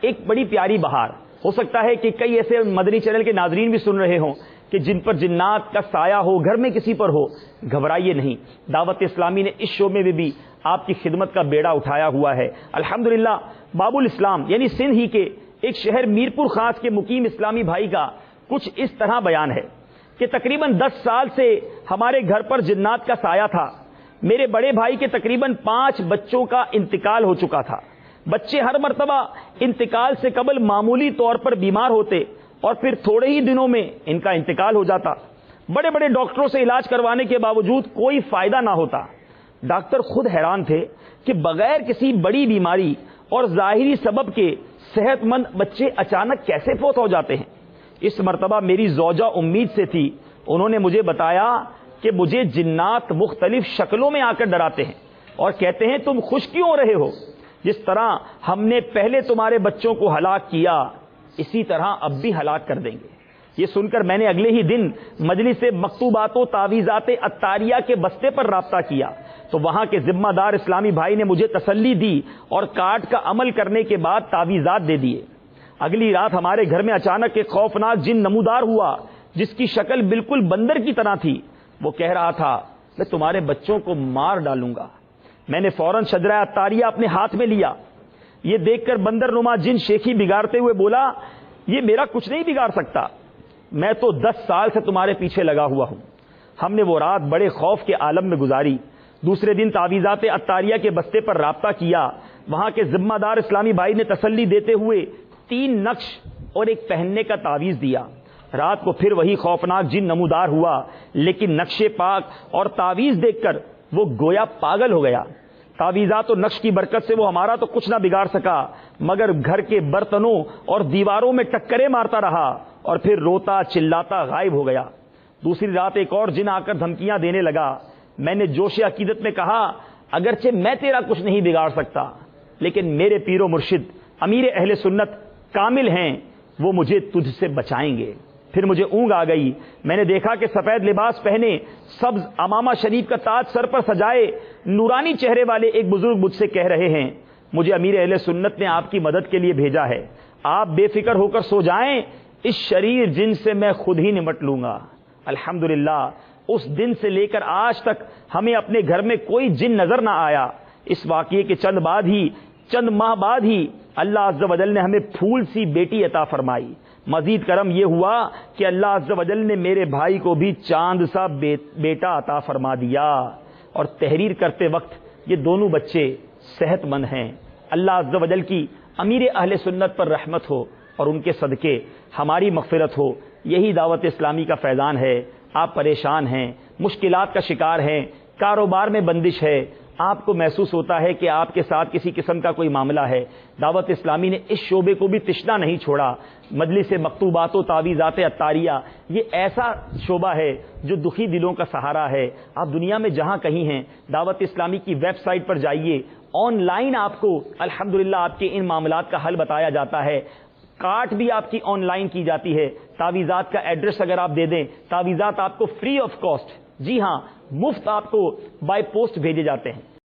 ایک بڑی پیاری بہار. ہو سکتا ہے کہ کئی ایسے مدنی چینل کے ناظرین بھی سن رہے ہوں کہ جن پر جنات کا سایہ ہو, گھر میں کسی پر ہو. گھبرائیے نہیں, دعوت اسلامی نے اس شعبے میں بھی آپ کی خدمت کا بیڑا اٹھایا ہوا ہے. الحمدللہ باب الاسلام یعنی سندھ ہی کے ایک شہر میرپور خاص کے مقیم اسلامی بھائی کا کچھ اس طرح بیان ہے کہ تقریباً 10 سال سے ہمارے گھر پر جنات کا سایہ تھا. میرے بڑے بھائی کے تقریباً 5 بچوں کا انتقال ہو چکا تھا. بچے ہر مرتبہ انتقال سے قبل معمولی طور پر بیمار ہوتے اور پھر تھوڑے ہی دنوں میں ان کا انتقال ہو جاتا. بڑے بڑے ڈاکٹروں سے علاج کروانے کے باوجود کوئی فائدہ نہ ہوتا. ڈاکٹر خود حیران تھے کہ بغیر کسی بڑی بیماری اور ظاہری سبب کے صحت مند بچے اچانک کیسے فوت ہو جاتے ہیں. اس مرتبہ میری زوجہ امید سے تھی. انہوں نے مجھے بتایا کہ مجھے جنات مختلف شکلوں میں آ کر ڈراتے ہیں اور کہتے ہیں تم خوش کیوں ہو رہے ہو؟ جس طرح ہم نے پہلے تمہارے بچوں کو ہلاک کیا اسی طرح اب بھی ہلاک کر دیں گے. یہ سن کر میں نے اگلے ہی دن مجلس مکتوبات و تعویذات عطاریہ کے بستے پر رابطہ کیا تو وہاں کے ذمہ دار اسلامی بھائی نے مجھے تسلی دی اور کارڈ کا عمل کرنے کے بعد تعویذات دے دیے. اگلی رات ہمارے گھر میں اچانک ایک خوفناک جن نمودار ہوا جس کی شکل بالکل بندر کی طرح تھی. وہ کہہ رہا تھا میں تمہارے بچوں کو مار ڈالوں گا. میں نے فوراً شجرہ عطاریہ اپنے ہاتھ میں لیا. یہ دیکھ کر بندر نما جن شیخی بگاڑتے ہوئے بولا یہ میرا کچھ نہیں بگاڑ سکتا, میں تو 10 سال سے تمہارے پیچھے لگا ہوا ہوں. ہم نے وہ رات بڑے خوف کے عالم میں گزاری. دوسرے دن تعویذات عطاریہ کے بستے پر رابطہ کیا. وہاں کے ذمہ دار اسلامی بھائی نے تسلی دیتے ہوئے 3 نقش اور ایک پہننے کا تعویذ دیا. رات کو پھر وہی خوفناک جن نمودار ہوا لیکن نقش پاک اور تعویذ دیکھ کر وہ گویا پاگل ہو گیا. تعویذات و نقش کی برکت سے وہ ہمارا تو کچھ نہ بگاڑ سکا مگر گھر کے برتنوں اور دیواروں میں ٹکریں مارتا رہا اور پھر روتا چلاتا غائب ہو گیا. دوسری رات ایک اور جن آ کر دھمکیاں دینے لگا. میں نے جوش عقیدت میں کہا اگرچہ میں تیرا کچھ نہیں بگاڑ سکتا لیکن میرے پیر و مرشد امیر اہل سنت کامل ہیں, وہ مجھے تجھ سے بچائیں گے. پھر مجھے اونگ آ گئی. میں نے دیکھا کہ سفید لباس پہنے سبز امامہ شریف کا تاج سر پر سجائے نورانی چہرے والے ایک بزرگ مجھ سے کہہ رہے ہیں مجھے امیر اہل سنت نے آپ کی مدد کے لیے بھیجا ہے, آپ بے فکر ہو کر سو جائیں, اس شریر جن سے میں خود ہی نمٹ لوں گا. الحمدللہ اس دن سے لے کر آج تک ہمیں اپنے گھر میں کوئی جن نظر نہ آیا. اس واقعے کے چند ماہ بعد ہی اللہ عز و جل نے ہمیں پھول سی بیٹی عطا فرمائی. مزید کرم یہ ہوا کہ اللہ عز و جل نے میرے بھائی کو بھی چاند سا بیٹا عطا فرما دیا اور تحریر کرتے وقت یہ دونوں بچے صحت مند ہیں. اللہ عز و جل کی امیر اہل سنت پر رحمت ہو اور ان کے صدقے ہماری مغفرت ہو. یہی دعوت اسلامی کا فیضان ہے. آپ پریشان ہیں, مشکلات کا شکار ہیں, کاروبار میں بندش ہے, آپ کو محسوس ہوتا ہے کہ آپ کے ساتھ کسی قسم کا کوئی معاملہ ہے, دعوت اسلامی نے اس شعبے کو بھی تشنا نہیں چھوڑا. مجلس مکتوبات و تعویذات عطاریہ یہ ایسا شعبہ ہے جو دکھی دلوں کا سہارا ہے. آپ دنیا میں جہاں کہیں ہیں دعوت اسلامی کی ویب سائٹ پر جائیے, آن لائن آپ کو الحمدللہ آپ کے ان معاملات کا حل بتایا جاتا ہے. کارٹ بھی آپ کی آن لائن کی جاتی ہے. تعویذات کا ایڈریس اگر آپ دے دیں تعویذات آپ کو فری آف کاسٹ, جی ہاں مفت آپ کو بائی پوسٹ بھیجے جاتے ہیں.